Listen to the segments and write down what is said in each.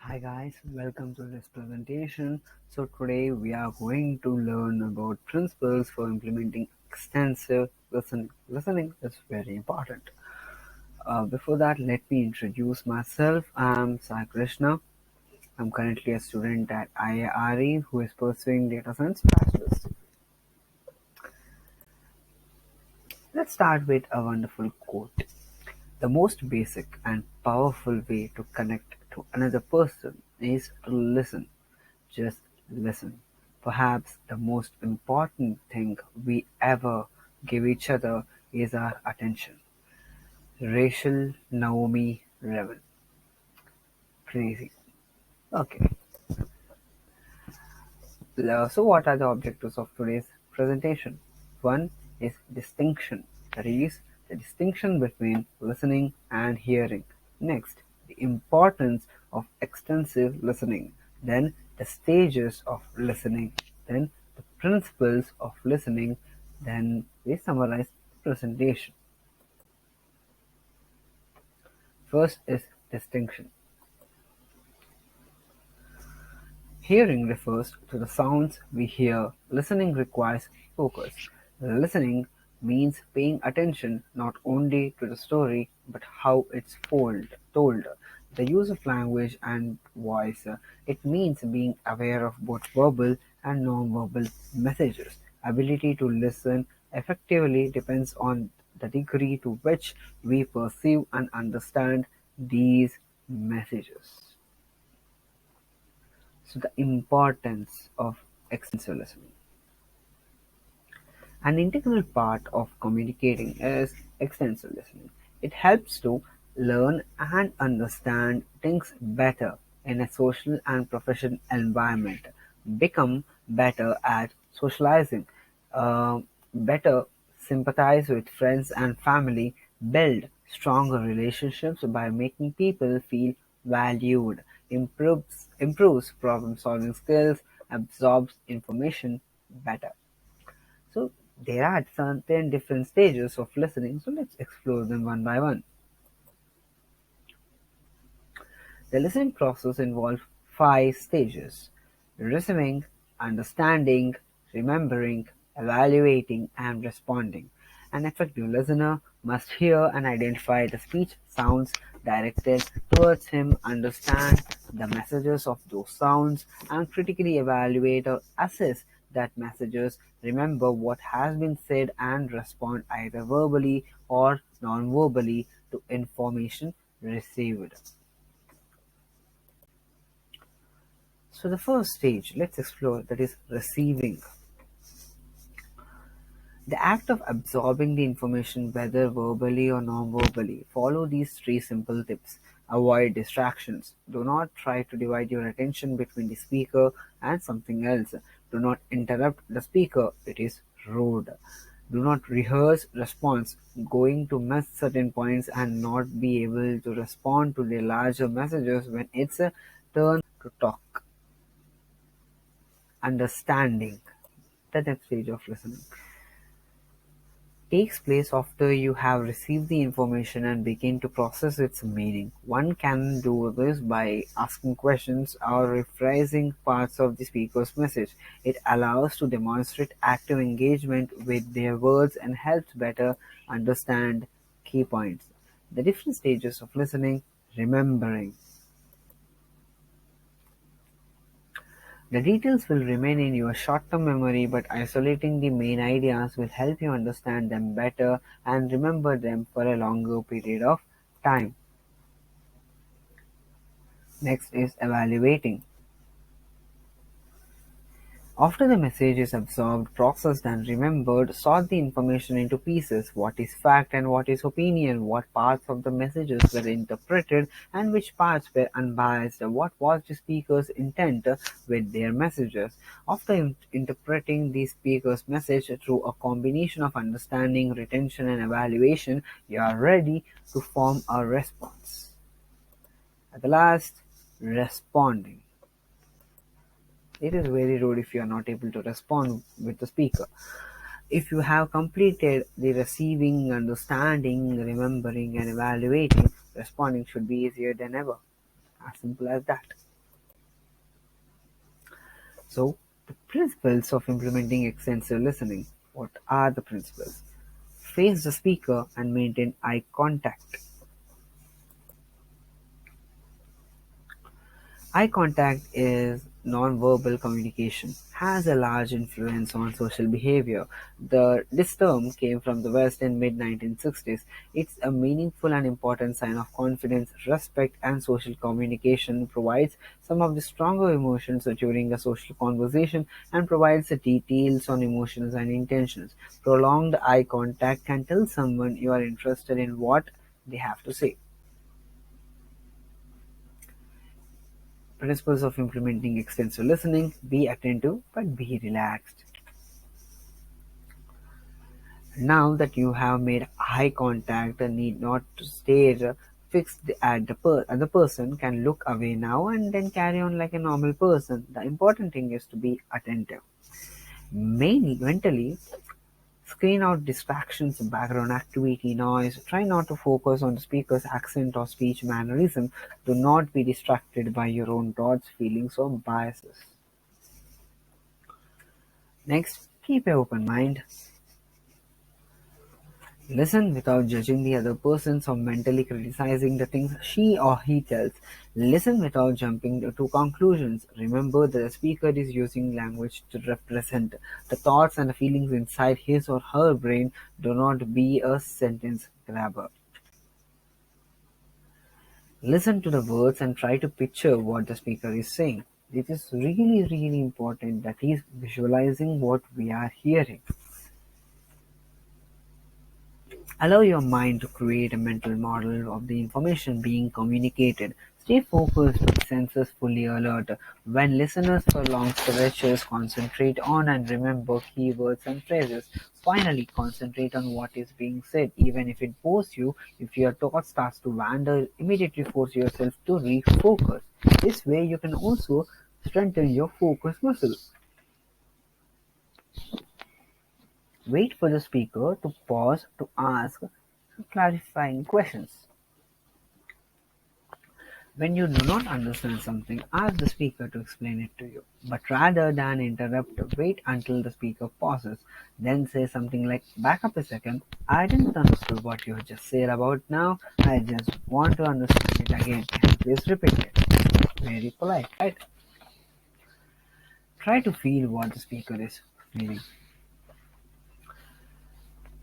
Hi guys, welcome to this presentation. So today we are going to learn about principles for implementing extensive listening. Listening is very important. Before that, let me introduce myself. I'm Sai Krishna. I'm currently a student at IARE who is pursuing data science bachelor's. Let's start with a wonderful quote. The most basic and powerful way to connect to another person is to listen. Just listen. Perhaps the most important thing we ever give each other is our attention. Rachel Naomi Revan. Crazy. Okay. So what are the objectives of today's presentation? One is distinction. That is the distinction between listening and hearing. Next, the importance of extensive listening. Then the stages of listening. Then the principles of listening. Then we summarize the presentation. First is distinction. Hearing refers to the sounds we hear. Listening requires focus. Listening means paying attention not only to the story but how it's told. The use of language and voice. It means being aware of both verbal and non-verbal messages. Ability to listen effectively depends on the degree to which we perceive and understand these messages. So the importance of extensive listening. An integral part of communicating is extensive listening. It helps to learn and understand things better in a social and professional environment, become better at socializing, uh, better sympathize with friends and family, build stronger relationships by making people feel valued, improves problem solving skills, absorbs information better. So there are certain different stages of listening, so let's explore them one by one. The listening process involves five stages: receiving, understanding, remembering, evaluating, and responding. An effective listener must hear and identify the speech sounds directed towards him, understand the messages of those sounds, and critically evaluate or assess that messages, remember what has been said, and respond either verbally or non-verbally to information received. So the first stage let's explore, that is receiving. The act of absorbing the information whether verbally or non-verbally. Follow these three simple tips. Avoid distractions. Do not try to divide your attention between the speaker and something else. Do not interrupt the speaker. It is rude. Do not rehearse response. Going to miss certain points and not be able to respond to the larger messages when it's a turn to talk. Understanding. The next stage of listening takes place after you have received the information and begin to process its meaning. One can do this by asking questions or rephrasing parts of the speaker's message. It allows to demonstrate active engagement with their words and helps better understand key points. The different stages of listening, remembering. The details will remain in your short-term memory, but isolating the main ideas will help you understand them better and remember them for a longer period of time. Next is evaluating. After the message is absorbed, processed, and remembered, sort the information into pieces: what is fact and what is opinion, what parts of the messages were interpreted and which parts were unbiased, what was the speaker's intent with their messages. After interpreting the speaker's message through a combination of understanding, retention, and evaluation, you are ready to form a response. At the last, responding. It is very rude if you are not able to respond with the speaker. If you have completed the receiving, understanding, remembering, and evaluating, responding should be easier than ever. As simple as that. So, the principles of implementing extensive listening. What are the principles? Face the speaker and maintain eye contact. Eye contact is nonverbal communication, has a large influence on social behavior. This term came from the West in mid-1960s. It's a meaningful and important sign of confidence, respect, and social communication, provides some of the stronger emotions during a social conversation, and provides the details on emotions and intentions. Prolonged eye contact can tell someone you are interested in what they have to say. Principles of implementing extensive listening: be attentive but be relaxed. Now that you have made eye contact and need not to stare fixed at the other person, can look away now and then carry on like a normal person. The important thing is to be attentive. Mainly mentally, screen out distractions, background activity, noise. Try not to focus on the speaker's accent or speech mannerism. Do not be distracted by your own thoughts, feelings, or biases. Next, keep an open mind. Listen without judging the other person or mentally criticizing the things she or he tells. Listen without jumping to conclusions. Remember that the speaker is using language to represent the thoughts and the feelings inside his or her brain. Do not be a sentence grabber. Listen to the words and try to picture what the speaker is saying. It is really, really important that he is visualizing what we are hearing. Allow your mind to create a mental model of the information being communicated. Stay focused with senses fully alert. When listeners for long stretches, concentrate on and remember keywords and phrases. Finally, concentrate on what is being said, even if it bores you. If your thought starts to wander, immediately force yourself to refocus. This way, you can also strengthen your focus muscle. Wait for the speaker to pause to ask clarifying questions. When you do not understand something, ask the speaker to explain it to you. But rather than interrupt, wait until the speaker pauses. Then say something like, back up a second, I didn't understand what you just said about now. I just want to understand it again. Can you please repeat it? Very polite, right? Try to feel what the speaker is feeling.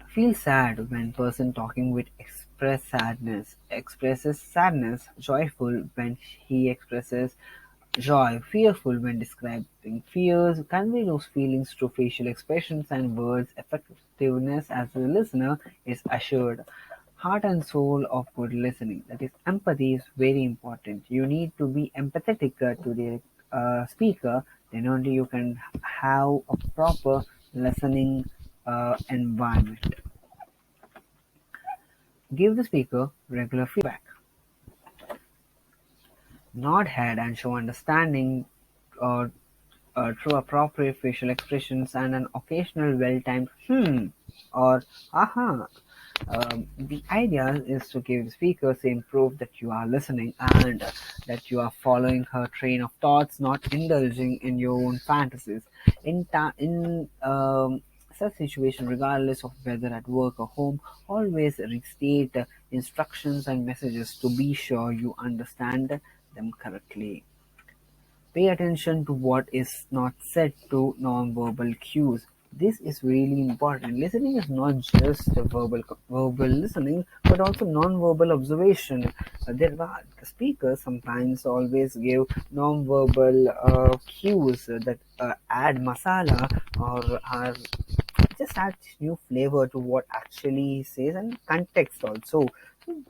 Feel sad when person talking with expresses sadness, joyful when he expresses joy, fearful when describing fears. Convey those feelings through facial expressions and words. Effectiveness as a listener is assured. Heart and soul of good listening. That is, empathy is very important. You need to be empathetic to the speaker. Then only you can have a proper listening environment. Give the speaker regular feedback. Nod head and show understanding or through appropriate facial expressions and an occasional well-timed or aha. The idea is to give the speaker same proof that you are listening and that you are following her train of thoughts, not indulging in your own fantasies. In such situation, regardless of whether at work or home, always restate instructions and messages to be sure you understand them correctly. Pay attention to what is not said to nonverbal cues. This is really important. Listening is not just a verbal listening, but also nonverbal observation. The speakers sometimes always give nonverbal cues that add masala or are just add new flavor to what actually he says and context also. So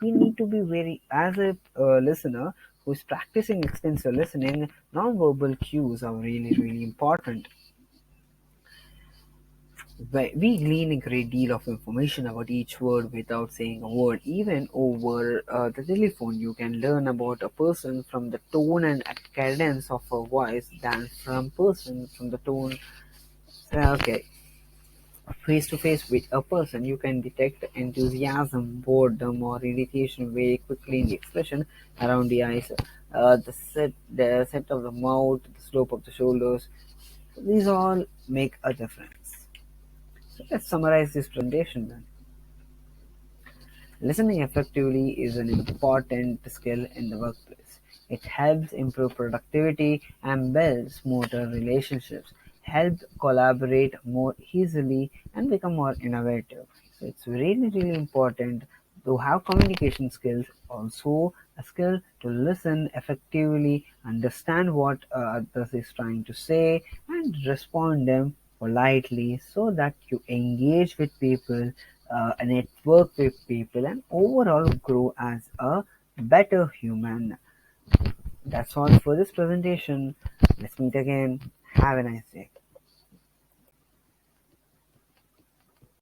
we need to be very, as a listener who is practicing extensive listening, non-verbal cues are really, really important. We glean a great deal of information about each word without saying a word. Even over the telephone, you can learn about a person from the tone and cadence of a voice than from person from the tone. Okay, face to face with a person, you can detect enthusiasm, boredom, or irritation very quickly in the expression around the eyes, the set of the mouth, the slope of the shoulders. These all make a difference. So let's summarize this presentation then. Listening effectively is an important skill in the workplace. It helps improve productivity and builds smoother relationships, helps collaborate more easily and become more innovative. So it's really, really important to have communication skills, also a skill to listen effectively, understand what others is trying to say, and respond them politely so that you engage with people, network with people, and overall grow as a better human. That's all for this presentation. Let's meet again. Have a nice day.